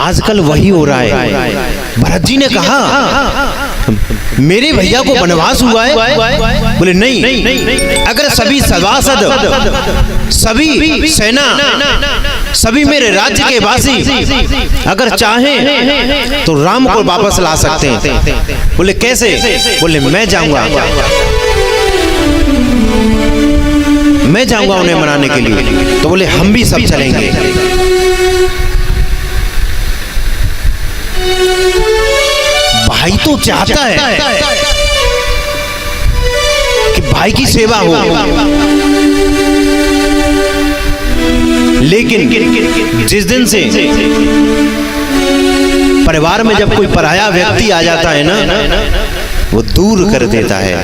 आजकल वही हो रहा है। भरत जी ने कहा मेरे भैया को वनवास हुआ है। बोले नहीं, अगर सभी सभासद, सभी सेना, सभी मेरे राज्य के वासी अगर चाहें तो राम को वापस ला सकते हैं। बोले कैसे? बोले मैं जाऊंगा उन्हें मनाने के लिए। तो बोले हम भी सब चलेंगे। भाई तो चाहता है कि भाई की सेवा हो, लेकिन जिस दिन से परिवार में जब कोई पराया व्यक्ति आ जाता है ना, वो दूर कर देता है।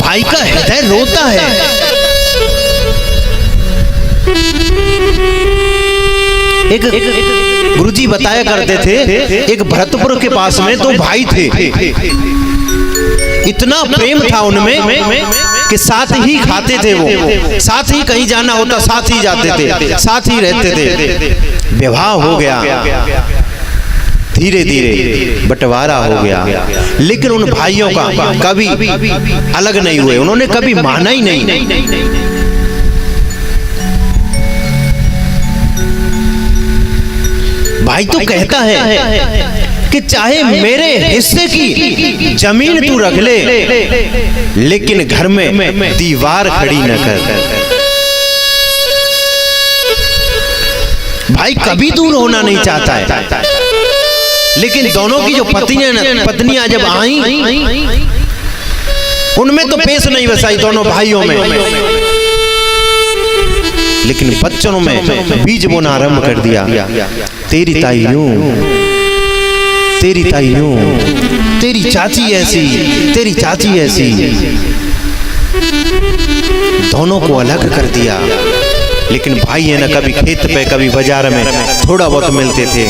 भाई का हृदय रोता है। एक गुरुजी बताया करते थे, एक भरतपुर के पास में दो भाई थे। इतना प्रेम था उनमें कि साथ ही खाते थे, वो साथ ही कहीं जाना होता साथ ही जाते थे, साथ ही रहते थे। विवाह हो गया, धीरे धीरे बंटवारा हो गया, लेकिन उन भाइयों का कभी अलग नहीं हुए। उन्होंने कभी माना ही नहीं। भाई तो कहता है कि चाहे मेरे हिस्से की जमीन तू रख ले, लेकिन घर में दीवार खड़ी न कर। भाई कभी दूर होना नहीं चाहता है, लेकिन दोनों की जो पत्नियां जब आई, उनमें तो पेश नहीं बसाई दोनों भाइयों में, लेकिन बच्चों में बीज बोना आरंभ कर दिया। तेरी ताई यूं, तेरी ताई यूं, तेरी चाची ऐसी, तेरी चाची ऐसी। दोनों को अलग कर दिया। लेकिन भाई है ना, कभी खेत पे कभी बाजार में थोड़ा बहुत मिलते थे।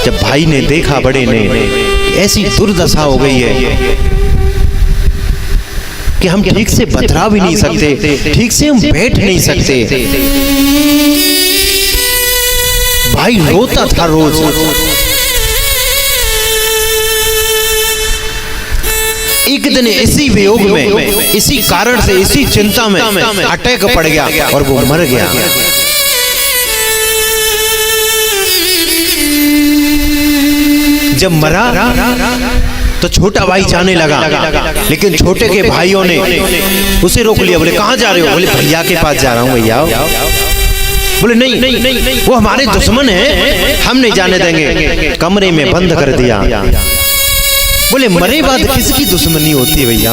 जब भाई ने देखा बड़े ने, ऐसी दुर्दशा हो गई है कि हम ठीक से बतरा भी नहीं सकते, ठीक से हम बैठ नहीं सकते। भाई रोता था रोज। एक दिन इसी वियोग में, इसी कारण से, इसी चिंता में अटैक पड़ गया और वो मर गया। जब मरा तो छोटा भाई जाने लगा, लेकिन छोटे के भाइयों ने उसे रोक लिया। बोले कहाँ जा रहे हो? बोले भैया के पास जा रहा हूँ भैया। बोले नहीं, वो हमारे दुश्मन हैं, हम नहीं जाने देंगे। कमरे में बंद कर दिया। बोले मरे बाद किसकी दुश्मनी होती है भैया?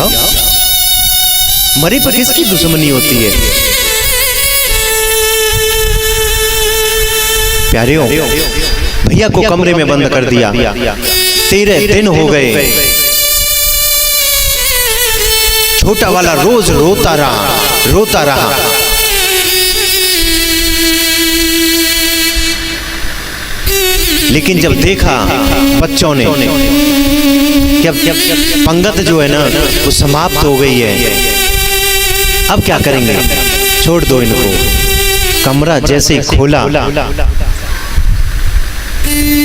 मरे पर किसकी दुश्मनी होती है? प्यारियों, भैया को कमरे में बंद कर दिया। 13 दिन हो गए। छोटा वाला रोज रोता रहा। लेकिन जब देखा बच्चों ने कि अब पंगत जो है ना वो समाप्त हो गई है, अब क्या करेंगे? छोड़ दो इनको। कमरा जैसे ही खोला,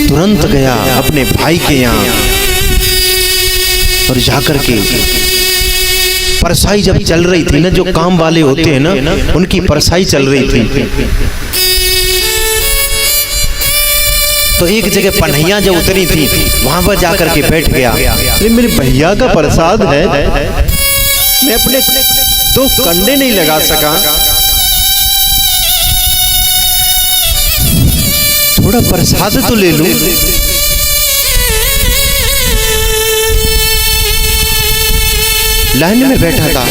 तुरंत गया अपने भाई के यहाँ और जाकर के परसाई जब चल रही थी ना, जो काम वाले होते हैं ना, उनकी परसाई चल रही थी। तो एक जगह पन्हैया जो उतरी थी, वहां पर जाकर के बैठ गया। मेरे भैया का प्रसाद है, मैं अपने 2 कंडे नहीं लगा सका, थोड़ा प्रसाद तो ले लूं। लाइन में बैठा था,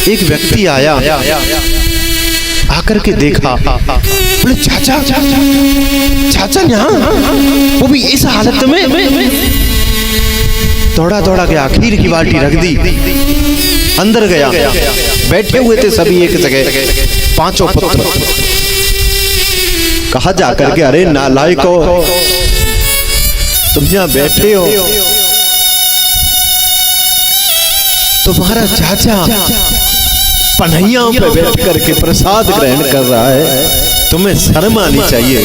एक व्यक्ति आया, आकर के देखा। बोले चाचा यहाँ, वो भी इस हालत में। दौड़ा गया, खीर की बाल्टी रख दी, अंदर गया। बैठे हुए थे सभी एक जगह, 5 पुत्र। कहा जाकर के, अरे नालायको, तुम यहाँ बैठे हो तुम्हारा चाचा पनैयाओं पे बैठ करके प्रसाद ग्रहण कर रहा है, तुम्हें शर्म आनी चाहिए।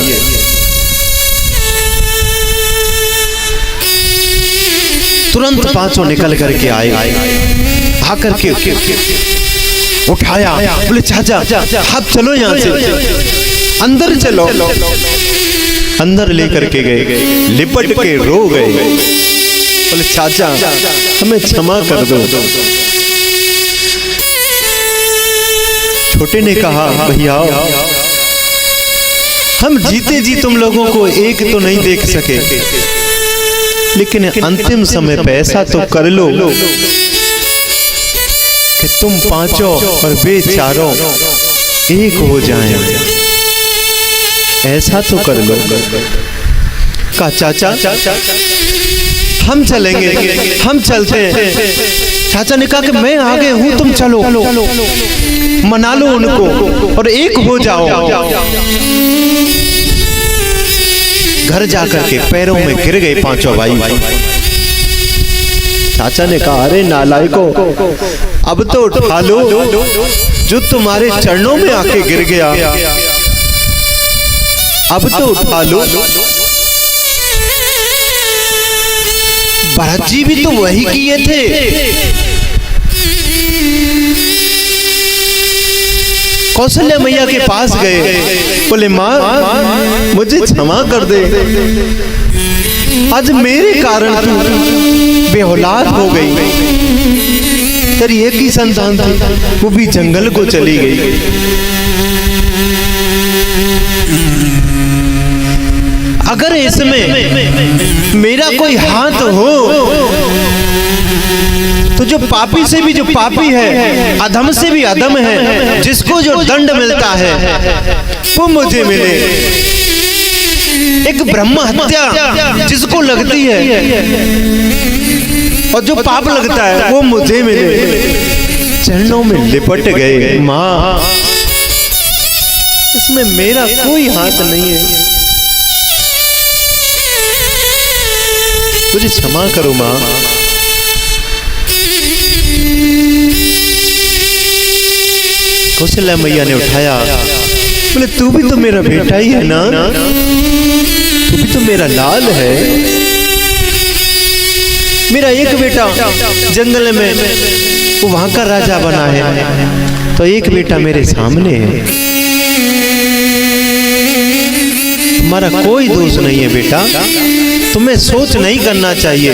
तुरंत पांचों निकल करके आए, आकर के उठाया, बोले चाचा आप चलो यहाँ से, अंदर चलो। अंदर लेकर के गए, लिपट के रो गए, बोले चाचा हमें क्षमा कर दो। छोटे ने कहा भैया हम जीते जी तुम लोगों को एक तो नहीं देख सके, लेकिन अंतिम समय पे ऐसा तो कर लो कि तुम पांचों और वे चारों एक हो जाएं, ऐसा तो कर लो। कहा चाचा हम चलेंगे, हम चलते हैं। चाचा ने कहा कि मैं आगे हूं, तुम चलो, मना लो उनको और एक हो जाओ। घर जाकर के पैरों में गिर गए पांचों भाई। चाचा ने कहा अरे नालायको, अब तो उठा लो, जो तुम्हारे चरणों में आके गिर गया, अब तो उठा लो। भरत जी भी तो वही किए थे। कौशल्या मैया के पास गए, बोले माँ मुझे क्षमा कर दे, आज मेरे कारण तू बेऔलाद हो गई, तेरी एक ही संतान थी, वो भी जंगल को चली गई। अगर इसमें मेरा कोई हाथ हो तो जो पापी से भी जो पापी है, अधम से भी अधम है, जिसको जो दंड मिलता है वो मुझे मिले। एक ब्रह्म हत्या जिसको लगती है और जो पाप लगता है वो मुझे मिले। चरणों में लिपट गए, माँ इसमें मेरा कोई हाथ नहीं है, मुझे क्षमा करो माँ। कौशल्या मैया ने उठाया, बोले तू भी तो मेरा बेटा ही है ना, तू भी तो मेरा लाल है। मेरा एक बेटा जंगल में वो वहां का राजा बना है, तो एक बेटा मेरे सामने है, तुम्हारा कोई दोष नहीं है बेटा, तुम्हें सोच नहीं करना चाहिए।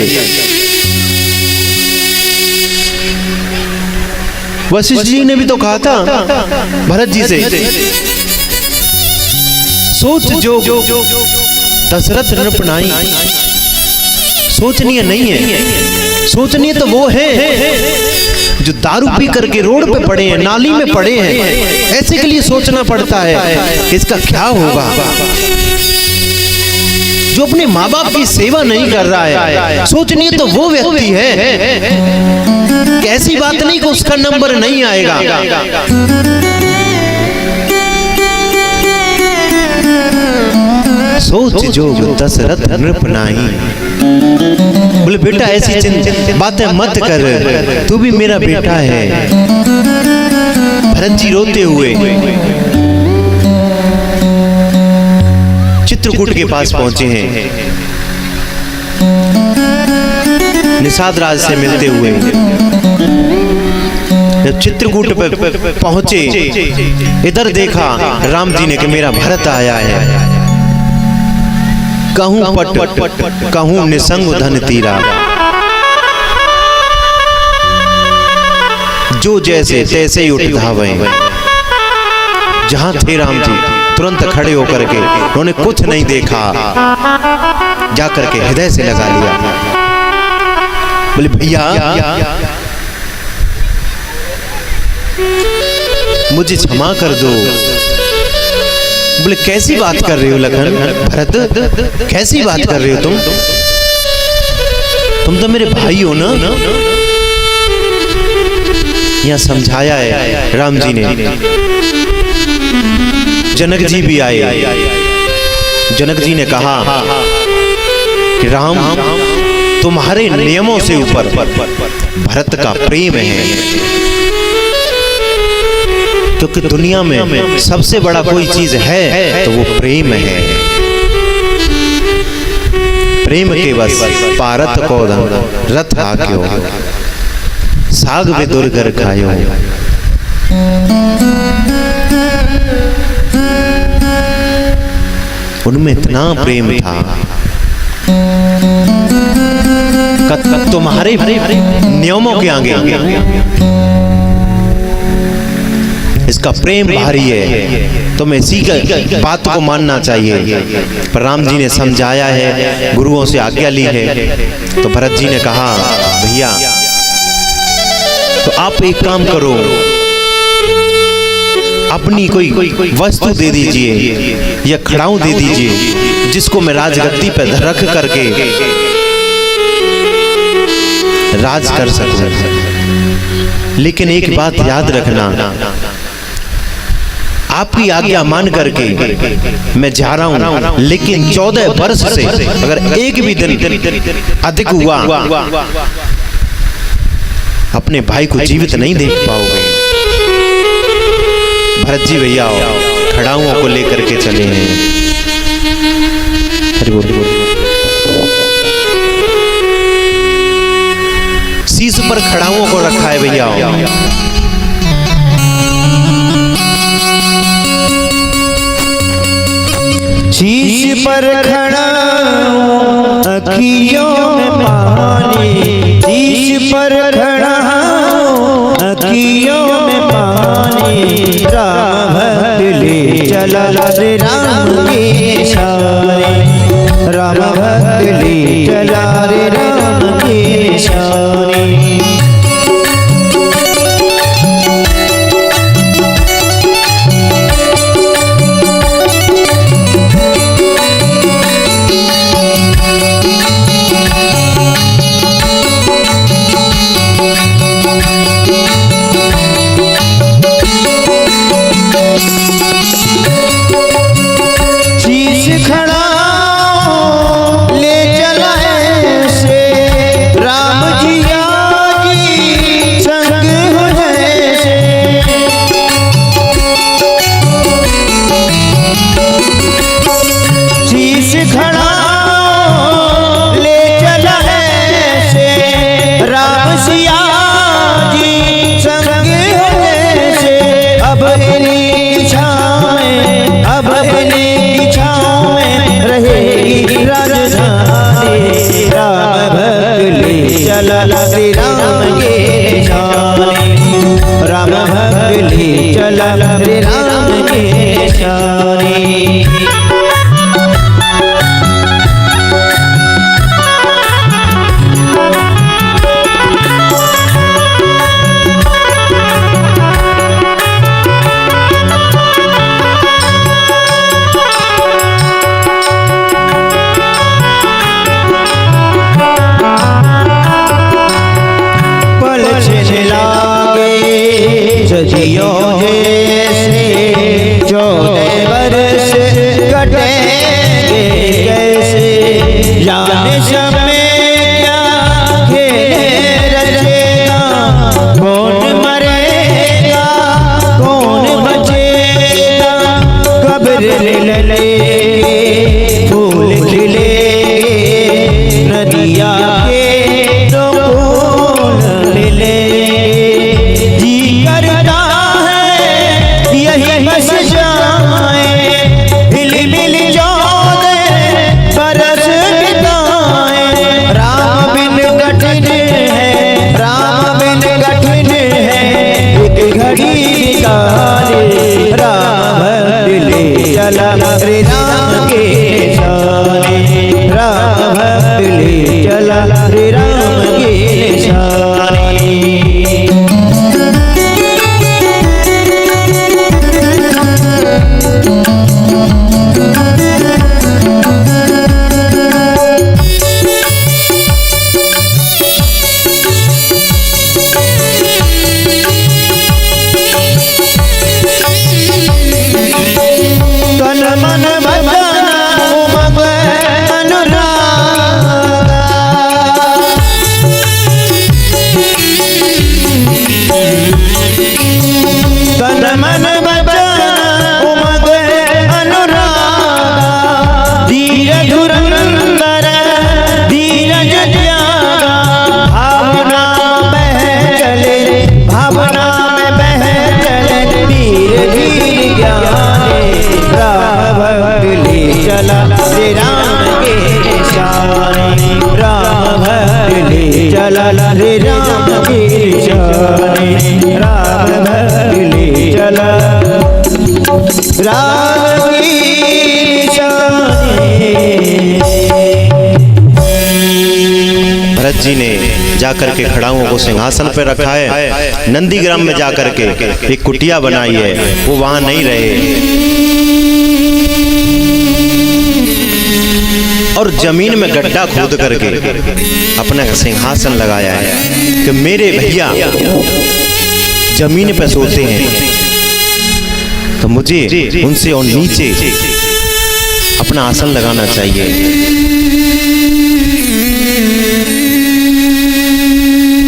वशिष्ठ जी ने भी तो कहा था भरत जी से, सोच जो दशरथ नृपनाई, सोचनीय नहीं है, सोचनीय तो वो है जो दारू पी करके रोड पे पड़े हैं, नाली में पड़े हैं, ऐसे के लिए सोचना पड़ता है इसका क्या होगा। जो अपने माँ बाप की सेवा नहीं कर रहा है, सोचनीय तो वो व्यक्ति है। कैसी बात नहीं कि उसका नंबर नहीं आएगा। सोच जो दशरथ नृपनाई। बोले बेटा ऐसी बातें मत कर, तू भी मेरा बेटा है। भरत जी रोते हुए चित्रकूट के पास पहुंचे हैं, निषाद राज से मिलते हुए। जब चित्रकूट पे पहुंचे, इधर देखा राम जी ने कि मेरा भरत आया है। कहूं पट कहूं निसंग धन तीरा, जो जैसे तैसे ही उठ धावे। जहां थे राम जी तुरंत खड़े होकर के उन्होंने कुछ नहीं देखा, जाकर के हृदय से लगा लिया। बोले भैया मुझे क्षमा कर दो। बोले कैसी बात कर रहे हो लखन, भरत कैसी बात कर रहे हो तुम तो मेरे भाई हो ना। यहाँ समझाया है राम जी ने। जनक जी भी आए, जनक जी ने कहा कि राम तुम्हारे नियमों से ऊपर भरत का प्रेम है, क्योंकि दुनिया में सबसे बड़ा कोई चीज है तो वो प्रेम है। प्रेम के बस पारत को रथ आक्यो, साग में दुर्गर खायो। उनमें इतना प्रेम था, तुम्हारे नियमों के आगे इसका प्रेम भारी है, तुम्हें इसी बात को मानना चाहिए। पर राम जी ने समझाया है, गुरुओं से आज्ञा ली है। तो भरत जी ने कहा, भैया तो आप एक काम करो, अपनी कोई वस्तु दे दीजिए या खड़ाऊ दे दीजिए, जिसको मैं राजगद्दी पर रख करके राज कर सकूं। लेकिन एक बात याद रखना, आपकी आज्ञा मान करके मैं जा रहा हूं, लेकिन 14 वर्ष से अगर एक भी दिन अधिक हुआ, अपने भाई को जीवित नहीं देख पाओगे। भरत जी भैया खड़ाऊओं को लेकर के चले हैं। हरि बोल, शीश पर खड़ाऊओं को रखा है भैया। शीश पर खड़ा अखियों में पानी, शीश पर खड़ा अखियों में पानी, राम भक्त ले चला रे राम के शारे, राम भक्त ले चला रे राम के शारे। श्री राम के शाने, राम भक्त ले चला श्री राम के शाने। सजियों जैसे 14 मन वचन उमग अनुरागा, धीर धुरंधर धीरज त्यागा, भावना बह चले भावना में बह चले, वीर धीर ज्ञाने राम भक्त ले चला रे राम के शाने, राम भक्त ले चला रे राम के शाने, राम भक्त ले चला राम की शाने। भरत जी ने जाकर के खड़ाओं को सिंहासन पर रखा है। नंदीग्राम में जाकर के एक कुटिया बनाई है, वो वहां नहीं रहे और जमीन में गड्ढा खोद करके अपना सिंहासन लगाया है कि मेरे भैया जमीन पे सोते हैं तो मुझे उनसे और नीचे अपना आसन लगाना चाहिए।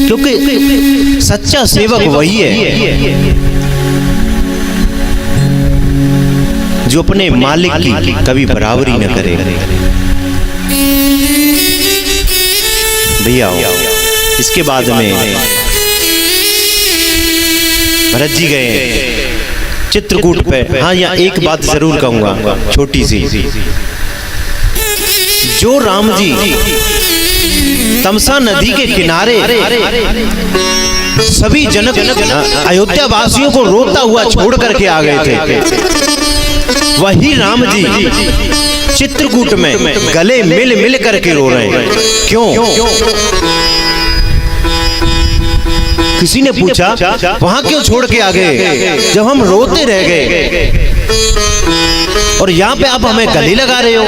क्योंकि सच्चा सेवक वही है जो अपने मालिक की कभी बराबरी न करे। भैया इसके बाद में भरत जी गए चित्रकूट पे। हाँ, यहाँ एक बात जरूर कहूंगा छोटी सी, जो राम जी तमसा नदी के किनारे सभी जनक अयोध्या वासियों को रोता हुआ छोड़ करके आ गए थे, वही राम जी चित्रकूट में गले मिल मिल करके रो रहे हैं। क्यों? किसी ने पूछा वहां क्यों छोड़ के आ गए जब हम रोते रह गए, और यहाँ पे आप हमें गले लगा रहे हो,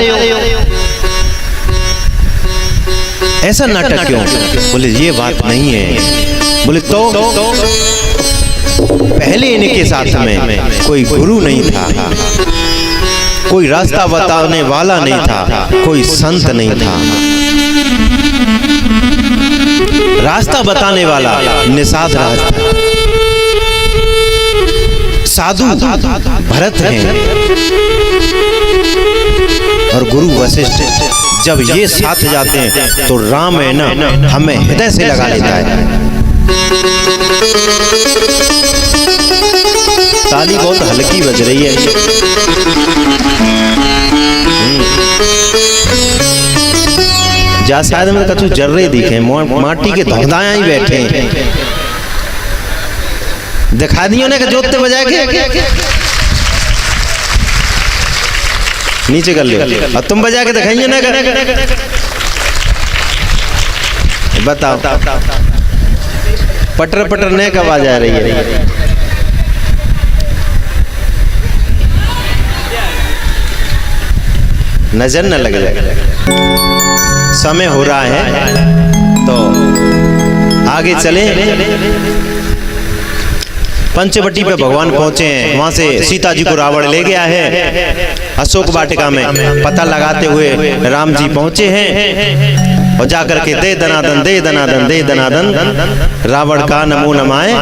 ऐसा नाटक क्यों? बोले ये बात नहीं है। बोले तो पहले इनके साथ में कोई गुरु नहीं था, कोई रास्ता बताने वाला नहीं था, कोई संत नहीं था। रास्ता बताने वाला निषाद राज था, साधु भरत हैं और गुरु वशिष्ठ। जब ये साथ जाते हैं तो राम है ना हमें हृदय से लगा लेता है। ताली बहुत हल्की बज रही है। जा शायद में कछु जर्रे दिखे, माटी के धगदाया ही बैठे हैं। दिखा दियो ना कि जोतते बजा के नीचे कर लियो, और तुम बजा के दिखाइए ना। बताओ पटर पटर ने कब आवाज आ रही है? नजर न लग जाए। समय हो रहा है तो आगे चलें। पंचवटी पे भगवान पहुंचे हैं, वहां से सीता जी को रावण ले गया है। अशोक वाटिका में पता लगाते हुए राम जी पहुंचे हैं और जाकर के दे दनादन दे दनादन दे दनादन रावण का नमो नमाए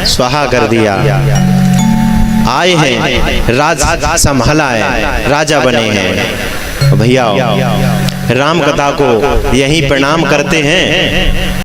स्वाहा कर दिया। आए हैं राज संभाला है, राजा बने हैं। भैया राम कथा को यहीं प्रणाम करते हैं।